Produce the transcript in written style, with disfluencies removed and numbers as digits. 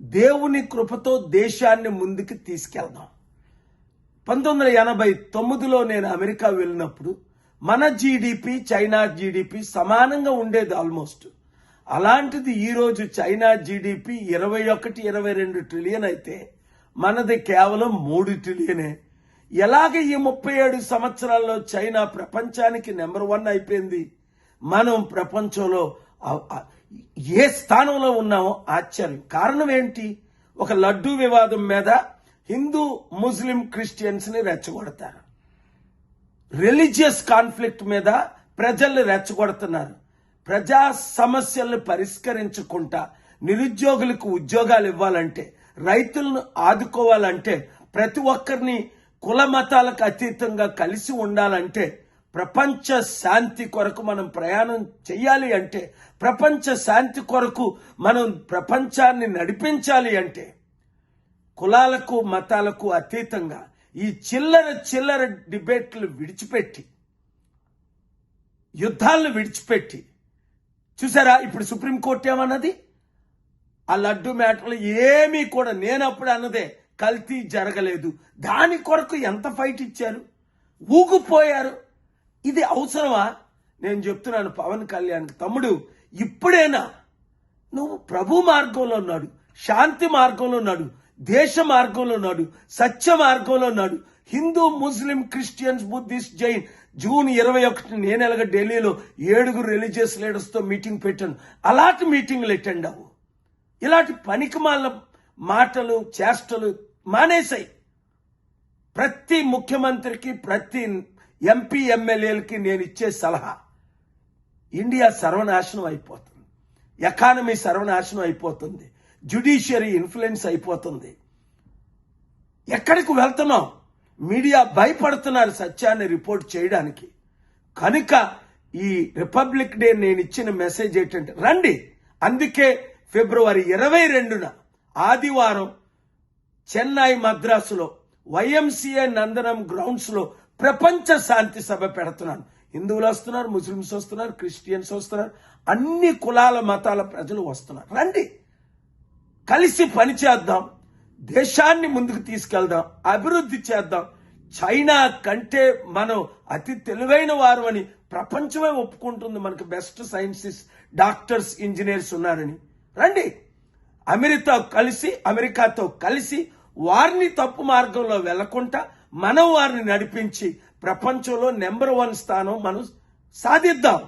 దేవుని కృపతో దేశాన్ని ముందుకు తీసుకెళ్దాం. 1989లో నేను అమెరికా వెళ్ళినప్పుడు మన జీడిపి చైనా జీడిపి సమానంగా ఉండేది ఆల్మోస్ట్. అలాంటిది ఈరోజు చైనా జీడిపి 21-22 ట్రిలియన్ అయితే మనది కేవలం 3 ట్రిలియనే. ఎలాగ ఈ 37 సంవత్సరాల్లో చైనా ప్రపంచానికి నెంబర్ 1 అయిపోయింది? మనం ప్రపంచంలో ఏ స్థానంలో ఉన్నామో ఆశ్చర్యం. కారణం ఏంటి? ఒక లడ్డూ వివాదం మీద హిందూ ముస్లిం క్రిస్టియన్స్ ని రెచ్చగొడతారు. రిలీజియస్ కాన్ఫ్లిక్ట్ మీద ప్రజల్ని రెచ్చగొడుతున్నారు. ప్రజా సమస్యలను పరిష్కరించుకుంటా నిరుద్యోగులకు ఉద్యోగాలు ఇవ్వాలంటే, రైతులను ఆదుకోవాలంటే, ప్రతి ఒక్కరిని కుల మతాలకు అతీతంగా కలిసి ఉండాలంటే, ప్రపంచ శాంతి కొరకు మనం ప్రయాణం చేయాలి అంటే, ప్రపంచ శాంతి కొరకు మనం ప్రపంచాన్ని నడిపించాలి అంటే, కులాలకు మతాలకు అతీతంగా ఈ చిల్లర డిబేట్లు విడిచిపెట్టి, యుద్ధాలను విడిచిపెట్టి, చూసారా ఇప్పుడు సుప్రీంకోర్టు ఏమన్నది? ఆ లడ్డు మ్యాటర్లో ఏమీ కూడా నేనప్పుడు అన్నదే కల్తీ జరగలేదు. దాని కొరకు ఎంత ఫైట్ ఇచ్చారు, ఊగిపోయారు. ఇది అవసరమా? నేను చెప్తున్నాను పవన్ కళ్యాణ్, తమ్ముడు ఇప్పుడైనా నువ్వు ప్రభు మార్గంలో ఉన్నాడు, శాంతి మార్గంలో ఉన్నాడు, దేశ మార్గంలో ఉన్నాడు, సత్య మార్గంలో ఉన్నాడు. హిందూ ముస్లిం క్రిస్టియన్స్ బుద్ధిస్ట్ జైన్ జూన్ 21 నేను ఎలాగ ఢిల్లీలో 7 రిలీజియస్ లీడర్స్ తో మీటింగ్ పెట్టాను. అలాంటి మీటింగ్లు అటెండ్ అవ్వు. ఇలాంటి పనికిమాల మాటలు చేష్టలు మానేశాయి. ప్రతి ముఖ్యమంత్రికి, ప్రతి ఎంపీ ఎమ్మెల్యేలకి నేను ఇచ్చే సలహా, ఇండియా సర్వనాశనం అయిపోతుంది, ఎకానమీ సర్వనాశనం అయిపోతుంది, జ్యుడిషియరీ ఇన్ఫ్లుయెన్స్ అయిపోతుంది. ఎక్కడికి వెళ్తున్నాం? మీడియా భయపడుతున్నారు సత్యాన్ని రిపోర్ట్ చేయడానికి. కనుక ఈ రిపబ్లిక్ డే నేను ఇచ్చిన మెసేజ్ ఏంటంటే రండి. అందుకే ఫిబ్రవరి 22న ఆదివారం చెన్నై మద్రాసులో YMCA నందనం గ్రౌండ్స్ లో ప్రపంచ శాంతి సభ పెడుతున్నాను. హిందువులు వస్తున్నారు, ముస్లింస్ వస్తున్నారు, క్రిస్టియన్స్ వస్తున్నారు, అన్ని కులాల మతాల ప్రజలు వస్తున్నారు. రండి, కలిసి పనిచేద్దాం, దేశాన్ని ముందుకు తీసుకెళ్దాం, అభివృద్ధి చేద్దాం. చైనా కంటే మనం అతి తెలివైన వారు అని ప్రపంచమే ఒప్పుకుంటుంది. మనకు బెస్ట్ సైన్సిస్ట్, డాక్టర్స్, ఇంజనీర్స్ ఉన్నారని. రండి, అమెరికాతో కలిసి వారిని తప్పు మార్గంలో వెళ్లకుండా మనం వారిని నడిపించి ప్రపంచంలో నెంబర్ 1 స్థానం మనం సాధిద్దాం.